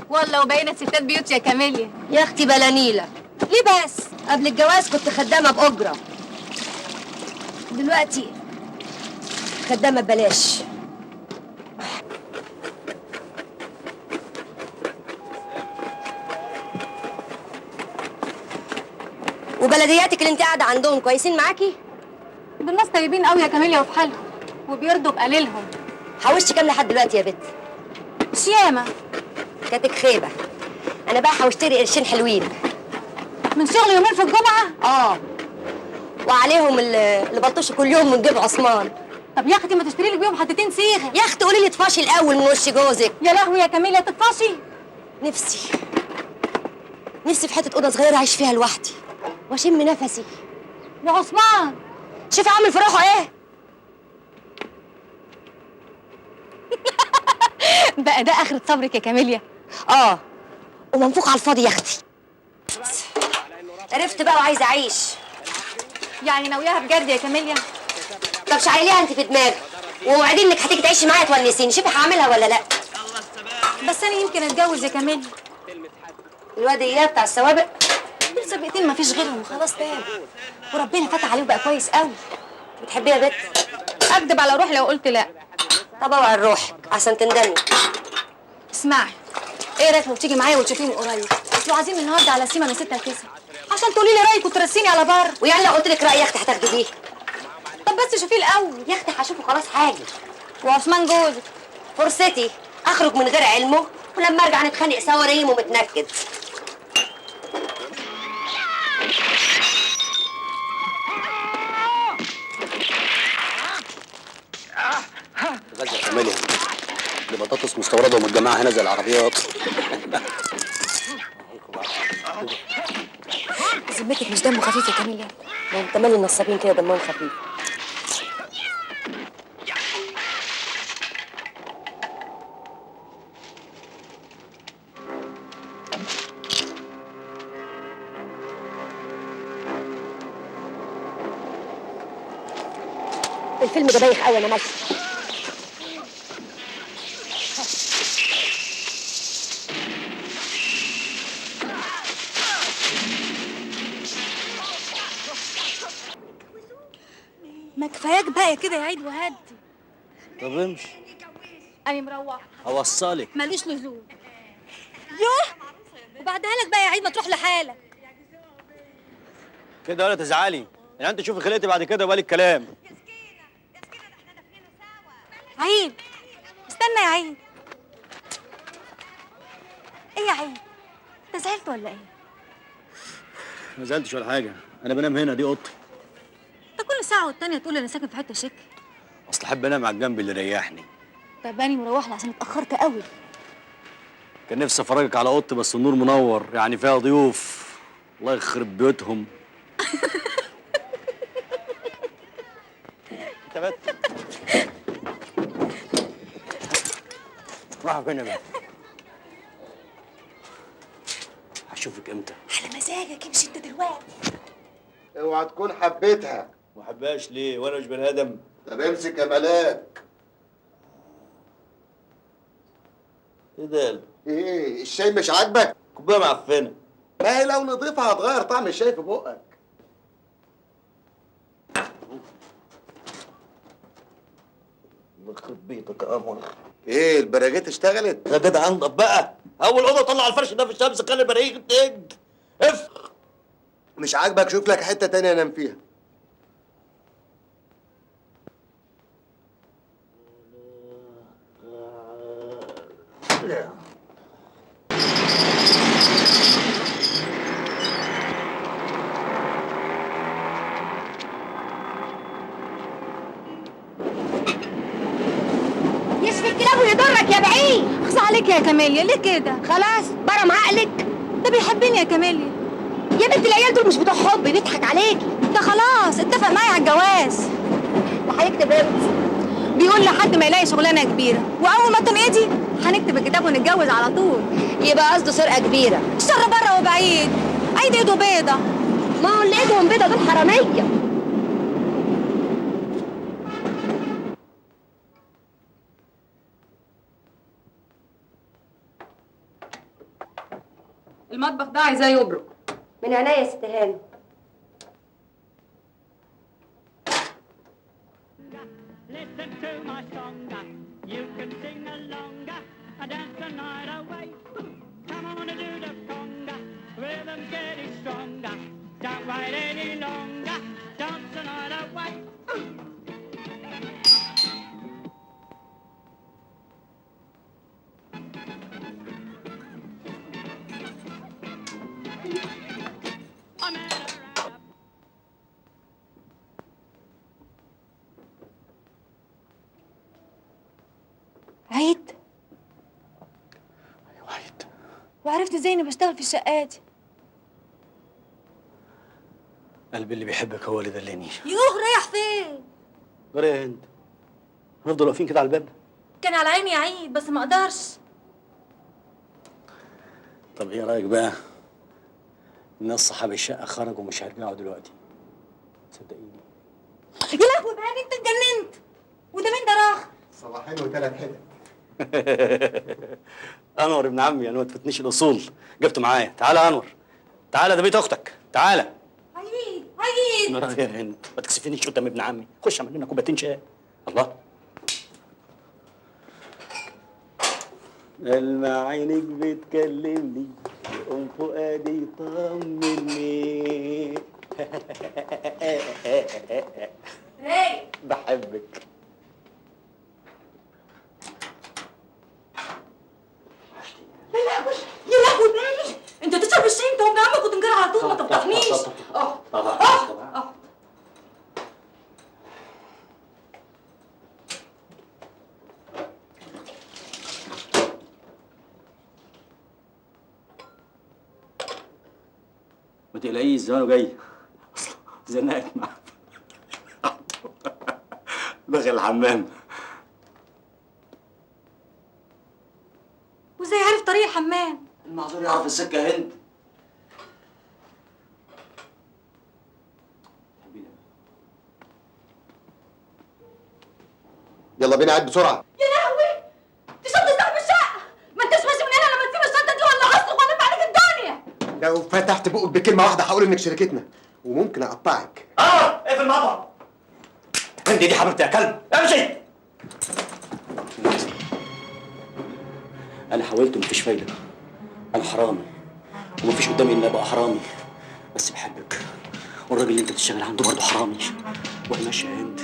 والله وبقينا ستات بيوت يا كاميليا. يا اختي بلا نيله. ليه بس؟ قبل الجواز كنت خدامه باجره، دلوقتي خدامه ببلاش. وبلدياتك اللي انت قاعده عندهم كويسين معاكي؟ دول ناس طيبين قوي يا كاميليا وفي حالهم وبيرضوا بقليلهم. حوشتي كام لحد دلوقتي يا بت؟ مش ياما. كاتك خيبه. انا بقى هشتري قرشين حلوين من شغل يومين في الجمعه؟ وعليهم اللي بلطشه كل يوم من جيب عثمان. طب يا اختي ما تشتري لك بيهم حتتين صيغه. يا اختي قولي لي اطفشي الاول من وش جوزك. يا لهوي يا كاميليا تطفشي. نفسي في حته اوضه صغيره اعيش فيها لوحدي واشم نفسي. يا عثمان شوفي عامل في روحه ايه. بقى ده اخرة صبرك يا كاميليا. ومنفوخ على الفاضي يا اختي. عرفت بقى وعايزه اعيش. يعني ناوياها بجد يا كاميليا؟ طب شعيليها انت في دماغك ووعدي انك هتيجي تعيشي معايا تونسيني. شوفي هعملها ولا لا. بس انا يمكن اتجوز يا كاميليا. الواد اياه بتاع السوابق دول سابقتين ما فيش غيرهم وخلاص تاب وربنا فتح عليه وبقى كويس قوي. بتحبيه يا بت؟ اكدب على روحي لو قلت لا. طب اوعي روحك عشان تندمي. اسمعي، ايه رايك لو تيجي معايا وتشوفيه من قريب؟ اصل عايزين النهارده على سيما من 6 ل 9 عشان تقولي لي رايك وترسيني على بر. ويعني لو قلت لك رايي يا اختي هتاخدي بيه؟ طب بس شوفيه الاول. يا اختي هشوفه خلاص حاجه. وعثمان جوزك فرصتي اخرج من غير علمه ولما ارجع نتخانق سوا ريم ومتنكد. غزة يا كاميليا، دي بطاطس مستورده ومتجمعه هنا زي العربيات. ذمتك مش دمه خفيف يا كاميليا؟ ما انت مالي النصابين كده دمهم خفيف. الفيلم ده بايخ قوي. انا ماشي. ما كفاياك بقى كده يا عيد وهدي. طب امشي. انا مروحه. اوصلك. ماليش لزوم. يوه وبعدها لك بقى يا عيد ما تروح لحالك كده ولا تزعلي، يعني انت شوفي خلقتي بعد كده وبالك كلام. عيد استنى يا عيد. ايه يا عيد انت زعلت ولا ايه؟ ما زعلتش ولا حاجه، انا بنام هنا، دي اوضتي. انت كل ساعه والتانيه تقول انا ساكن في حته شك. اصل احب انام على الجنب اللي يريحني. طب اني مروح عشان اتاخرت قوي. كان نفسي افرجك على اوضتي بس النور منور، يعني فيها ضيوف الله يخرب بيوتهم. انت بت راح فين يا بنت؟ هشوفك امتى؟ على مزاجك امشي انت دلوقتي. اوعى تكون حبيتها. ما حبهاش ليه وانا مش بني ادم؟ طب امسك يا ملاك. ايه ده؟ ايه الشاي مش عاجبك؟ كوبايه معفنه. ما هي لو نضيفها هتغير طعم الشاي في بقك. يخرب بيتك يا قمر. ايه البراجيت اشتغلت؟ يا جدع انضف بقى، اول اوضه طلع الفرش ده في الشمس خلي البرايق تنج. اف مش عاجبك شوف لك حته تانية انام فيها. يشفي الكلاب ويضرك يا بعيد. اخص عليك يا كاميليا ليه كده؟ خلاص برم عقلك. ده بيحبني يا كاميليا. يا بنت العيال دول مش بتوع حب، بيضحك عليكي. ده خلاص اتفق معايا على الجواز. وهيكتب امتى؟ بيقول لحد ما يلاقي شغلانه كبيره واول ما تنقضي هنكتب الكتاب ونتجوز على طول. يبقى قصده سرقه كبيره. الشر بره وبعيد. عيد ايده بيضه. ما هو اللي ايدهم بيضه دول حراميه. المطبخ ده عايزاه يبرق. من عينيا يا ست هانم. Listen to my song, you can sing along, dance the night away. Come on and do the conga, rhythm's getting stronger. Don't wait any longer, dance the night away. I'm in a rap. عيد، ايوه عيد. وعرفت ازاي اني بشتغل في الشقات؟ قلبي اللي بيحبك هو اللي دلني. يوه، رايح فين؟ جرى يا هند، هنفضل واقفين كده على الباب؟ كان على عيني يا عيد بس ما اقدرش. طب ايه رايك بقى؟ الناس صحاب الشقه خرجوا ومش هيرجعوا دلوقتي. صدقيني. يا لهوي بقى، انت اتجننت. وده مين ده راخ؟ صباحين وثلاث حتت. انور ابن عمي، انا ما تفتنيش الاصول. جبته معايا. تعالى يا انور، تعالى، ده بيت اختك. تعالى. عيد عيد. مرة يا هند، ما تكسفنيش قدام ابن عمي. خش اعمل لنا كوبايتين شاي. الله. لما عينك بتكلمني يقوم فؤادي يطمني. رايق. بحبك. يا لهوي يا لهوي بالي، انت تشرب الشاي انت وابن عمك وتنجر على طول، ما تفضحنيش. طبعا. ما تقلقيش، زمانه جاي. زنقت معاه. دخل الحمام. وازاي عارف طريق الحمام؟ المعذور يعرف السكه يا هند. يلا بينا عد بسرعه. يا لهوي، دي شنطة صاحب الشقة. ما انتش ماشي من هنا لما تسيب الشنطة دي ولا هصرخ وهلف عليك الدنيا. لو فتحت بقك بكلمه واحده هقول انك شركتنا وممكن اقطعك. اقفل المطعم. هند دي حبيبتي يا كلب، امشي. انا حاولت ومفيش فايده. انا حرامي ومفيش قدامي اني ابقى حرامي، بس بحبك، والراجل اللي انت بتشتغل عنده برضه حرامي. وهي ماشيه يا هند،